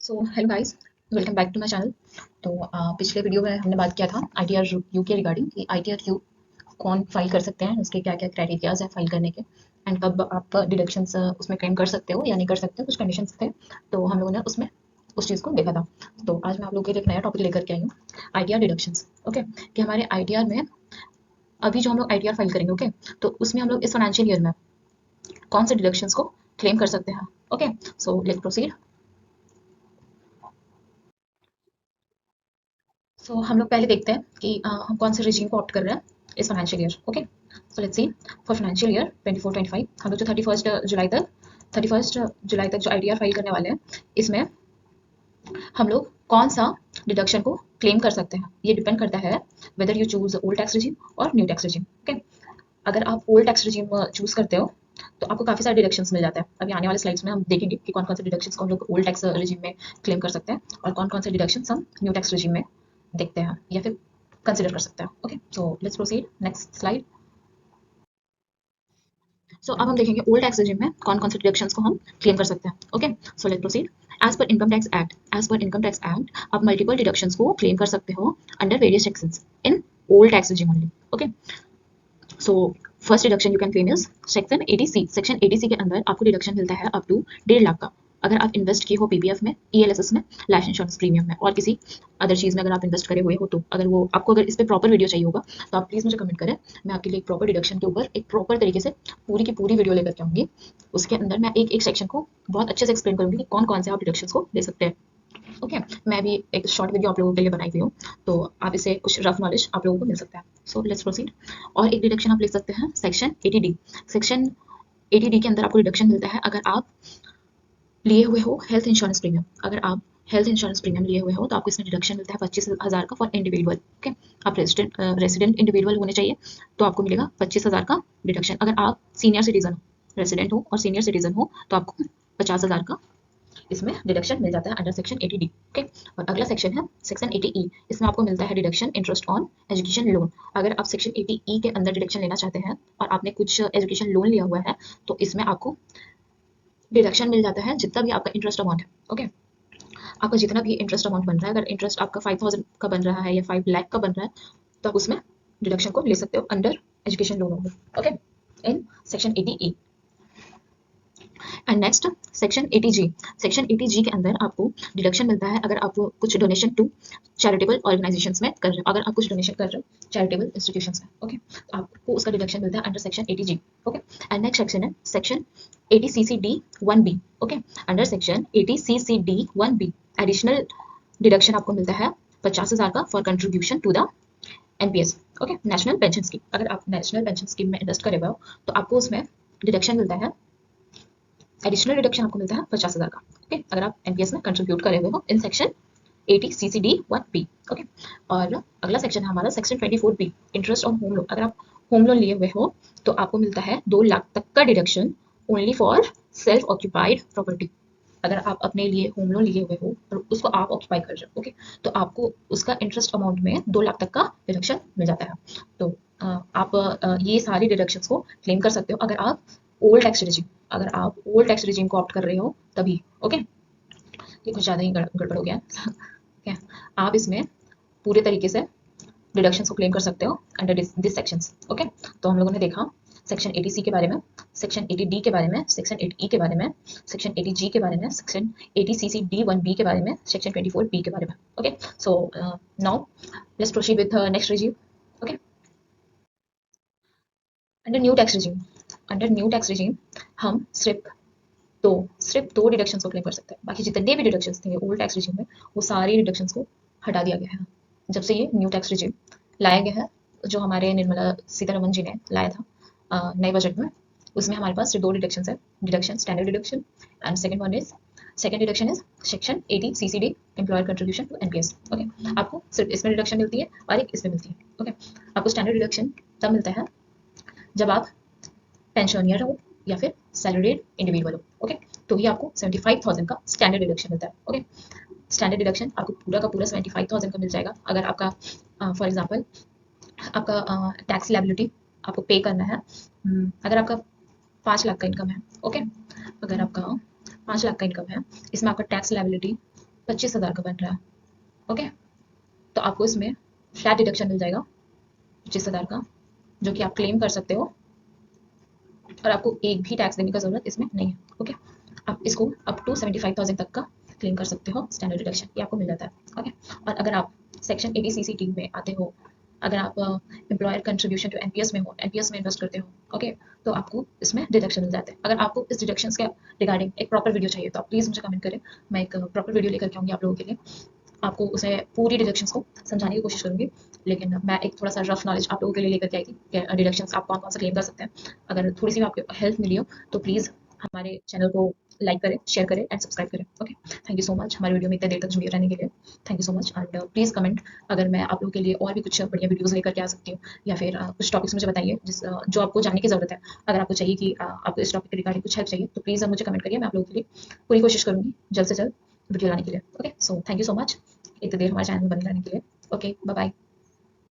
So hello guys, welcome back to my channel. तो पिछले video में हमने बात किया था आईटीआर यू के रिगार्डिंग कि आईटीआर यू कौन फाइल कर सकते हैं, उसके क्या क्या क्राइटेरियाज है फाइल करने के, एंड कब आप डिडक्शंस उसमें क्लेम कर सकते हो या नहीं कर सकते हो, कुछ कंडीशंस थे। तो हम लोगों ने उसमें उस चीज़ को देखा था। तो आज मैं आप लोगों के लिए एक नया टॉपिक लेकर के आई हूँ, आईटीआर डिडक्शंस। ओके, कि हमारे आईटीआर में अभी जो हम लोग आईटीआर फाइल करेंगे, ओके, तो उसमें हम लोग इस फाइनेंशियल ईयर में कौन से डिडक्शंस को क्लेम कर सकते हैं। Okay, so let's proceed. So हम लोग पहले देखते हैं कि हम कौन से रिजीम को ऑप्ट कर रहे हैं इस financial year. Okay, so let's see for financial year 24-25 हम लोग जो 31 जुलाई तक जो आईटीआर फाइल करने वाले हैं, इसमें हम लोग कौन सा डिडक्शन को क्लेम कर सकते हैं, ये डिपेंड करता है whether you choose old tax regime और न्यू टैक्स रिजीम। ओके, अगर आप ओल्ड टैक्स रिजीम चूज करते हो तो आपको काफ़ी सारे डिडक्शंस मिल जाते हैं। अभी आने वाले स्लाइड्स में हम देखेंगे कि कौन कौन से डिडक्शंस को हम लोग ओल्ड टैक्स रिजीम में क्लेम कर सकते हैं और कौन कौन से डिडक्शंस हम न्यू टैक्स रिजीम में देखते हैं या फिर कंसिडर कर सकते हैं। Okay, so let's proceed next slide. So अब हम देखेंगे ओल्ड टैक्स रिजीम में कौन कौन से डिडक्शंस को हम क्लेम कर सकते हैं। Okay, so let's proceed. As per income tax act आप मल्टीपल डिडक्शंस को क्लेम कर सकते हो under various sections in old tax regime only. Okay, so first deduction you can claim is section 80C। Section 80C के अंदर आपको deduction मिलता है अप टू 1.5 लाख का, अगर आप इन्वेस्ट किए हो पीपीएफ में, ईएलएसएस में, लाइफ इंश्योरेंस प्रीमियम में और किसी अदर चीज़ में अगर आप इन्वेस्ट करे हुए हो तो अगर वो आपको अगर इस पर प्रॉपर वीडियो चाहिए होगा तो आप प्लीज़ मुझे कमेंट करें। मैं आपके लिए एक प्रॉपर डिडक्शन के ऊपर एक प्रॉपर तरीके से पूरी की पूरी वीडियो लेकर के आऊँगी। उसके अंदर मैं एक एक सेक्शन को बहुत अच्छे से एक्सप्लेन करूँगी कि कौन कौन से आप डिडक्शन को ले सकते हैं। ओके, मैं भी एक शॉर्ट वीडियो आप लोगों के लिए बनाई हुई हूँ, तो आप इसे कुछ रफ नॉलेज आप लोगों को मिल सकता है। सो लेट्स प्रोसीड। और एक डिडक्शन आप ले सकते हैं सेक्शन 80D। सेक्शन 80D के अंदर आपको डिडक्शन मिलता है अगर आप लिए हुए हो हेल्थ इंश्योरेंस प्रीमियम। अगर आप हेल्थ इंश्योरेंस प्रीमियम लिए हुए हो तो आपको इसमें डिडक्शन मिलता है 25,000 का फॉर इंडिविजुअल। ओके, आप रेसिडेंट इंडिविजुअल होने चाहिए तो आपको मिलेगा 25,000 का डिडक्शन। अगर आप सीनियर सिटीजन हो, रेसिडेंट हो और सीनियर सिटीजन हो तो आपको 50,000 का इसमें डिडक्शन मिल जाता है अंडर सेक्शन 80D। ओके, और अगला सेक्शन है सेक्शन 80E। इसमें आपको मिलता है deduction interest on education loan. अगर आप सेक्शन 80E के अंदर डिडक्शन लेना चाहते हैं और आपने कुछ एजुकेशन लोन लिया हुआ है तो इसमें आपको डिडक्शन मिल जाता है जितना भी आपका इंटरेस्ट अमाउंट है। ओके, आपका जितना भी इंटरेस्ट अमाउंट बन रहा है, अगर इंटरेस्ट आपका 5,000 का बन रहा है या 5 लाख का बन रहा है तो आप उसमें डिडक्शन को ले सकते हो अंडर एजुकेशन लोन होगा। Okay, in section 80E। And next section 80G। Section 80G के अंदर आपको डिडक्शन मिलता है अगर आप कुछ डोनेशन टू चैरिटेबल ऑर्गेनाइजेशंस में कर रहे हो, अगर आप कुछ डोनेशन कर रहे हो चैरिटेबल इंस्टीट्यूशंस में। ओके, तो आपको उसका डिडक्शन मिलता है under section 80G। Okay, and next section है section 80CCD1B। Okay, under section 80CCD1B additional deduction आपको मिलता है 50,000 का for contribution to the NPS. Okay, national pension scheme. अगर आप नेशनल पेंशन स्कीम में इन्वेस्ट करे हुए हो तो आपको उसमें डिडक्शन मिलता है, एडिशनल डिडक्शन आपको मिलता है 50,000 का। ओके, अगर आप एनपीएस में कंट्रीब्यूट करे हुए हो इन सेक्शन 80CCD1B। ओके, और अगला सेक्शन है हमारा section 24B, interest on home loan. अगर आप होम लोन लिए हुए हो तो आपको मिलता है 2 लाख तक का deduction only for self occupied property. अगर आप अपने लिए होम लोन लिए हुए हो और उसको आप ऑक्यूपाई कर रहे हो, ओके, तो आपको उसका इंटरेस्ट अमाउंट में 2 लाख तक का डिडक्शन मिल जाता है। तो आप ये सारी डिडक्शंस को क्लेम कर सकते हो अगर आप ओल्ड टैक्स रिजीम अगर आप ओल्ड टैक्स रिजीम को ऑप्ट कर रहे हो तभी। ओके, ये कुछ ज़्यादा ही गड़बड़ हो गया है। ठीक है, आप इसमें पूरे तरीके से डिडक्शंस को क्लेम कर सकते हो अंडर दिस सेक्शंस। ओके, तो हम लोगों ने देखा सेक्शन 80C के बारे में, सेक्शन 80D के बारे में, सेक्शन 80E के बारे में, सेक्शन 80G के बारे में, सेक्शन 80CCD1B के बारे में, सेक्शन 24B के बारे में। Okay, so now let's proceed with next regime. Okay, under new tax regime हम सिर्फ दो डिडक्शंस को क्लेम कर सकते हैं। बाकी जितने भी डिडक्शंस थे ओल्ड टैक्स रिजीम में वो सारी डिडक्शंस को हटा दिया गया है जब से ये न्यू टैक्स रिजीम लाया गया है, जो हमारे निर्मला सीतारमन जी ने लाया था नए बजट में। उसमें हमारे पास सिर्फ दो डिडक्शंस है, deduction standard deduction and second deduction is section 80CCD employer contribution to NPS. Okay, आपको सिर्फ इसमें डिडक्शन मिलती है और एक इसमें मिलती है। ओके, आपको स्टैंडर्ड डिडक्शन तब मिलता है जब आप पेंशनियर हो या फिर सैलरीड इंडिविजुअल हो। ओके, तो ये आपको 75,000 का स्टैंडर्ड डिडक्शन मिलता है। ओके, स्टैंडर्ड डिडक्शन आपको पूरा का पूरा 75,000 का मिल जाएगा अगर आपका फॉर एग्जांपल आपका टैक्स लायबिलिटी आपको पे करना है। अगर आपका 5 लाख का इनकम है, ओके, अगर आपका 5 लाख का इनकम है, इसमें आपका टैक्स लायबिलिटी 25,000 का बन रहा है। ओके, तो आपको इसमें फ्लैट डिडक्शन मिल जाएगा 25,000 का, जो कि आप क्लेम कर सकते हो और आपको एक भी टैक्स देने का ज़रूरत इसमें नहीं है। ओके, आप इसको अप टू 75,000 तक का क्लेम कर सकते हो, स्टैंडर्ड डिडक्शन ये आपको मिल जाता है। ओके, और अगर आप सेक्शन 80CCT में आते हो, अगर आप एम्प्लॉयर कंट्रीब्यूशन टू एनपीएस में हो, एनपीएस में इन्वेस्ट करते हो, ओके, तो आपको इसमें डिडक्शन मिल जाते हैं। अगर आपको इस डिडक्शंस के रिगार्डिंग एक प्रॉपर वीडियो चाहिए तो आप प्लीज़ मुझे कमेंट करें, मैं एक प्रॉपर वीडियो लेकर के आऊँगी आप लोगों के लिए। आपको उसे पूरी डिडक्शंस को समझाने की कोशिश करूँगी, लेकिन मैं एक थोड़ा सा रफ नॉलेज आप लोगों के लिए लेकर के आई थी कि डिडक्शंस आप कौन कौन सा क्लेम कर सकते हैं। अगर थोड़ी सी भी आपको हेल्प मिली हो तो प्लीज़ हमारे चैनल को लाइक करें, शेयर करें एंड सब्सक्राइब करें। Okay, thank you so much हमारे वीडियो में इतने देर तक जुड़े रहने के लिए। Thank you so much and please comment अगर मैं आप लोगों के लिए और भी कुछ बढ़िया वीडियोज़ लेकर के आ सकती हूँ, या फिर कुछ टॉपिक्स मुझे बताइए जो आपको जानने की ज़रूरत है। अगर आपको चाहिए कि आपको इस टॉपिक के रिगार्डिंग कुछ हेल्प चाहिए तो प्लीज़ मुझे कमेंट करिए, मैं आप लोगों के लिए पूरी कोशिश करूँगी जल्द से जल्द वीडियो लाने के लिए। Okay, so thank you so much इतनी देर हमारे चैनल में बने रहने के लिए। Okay, bye bye.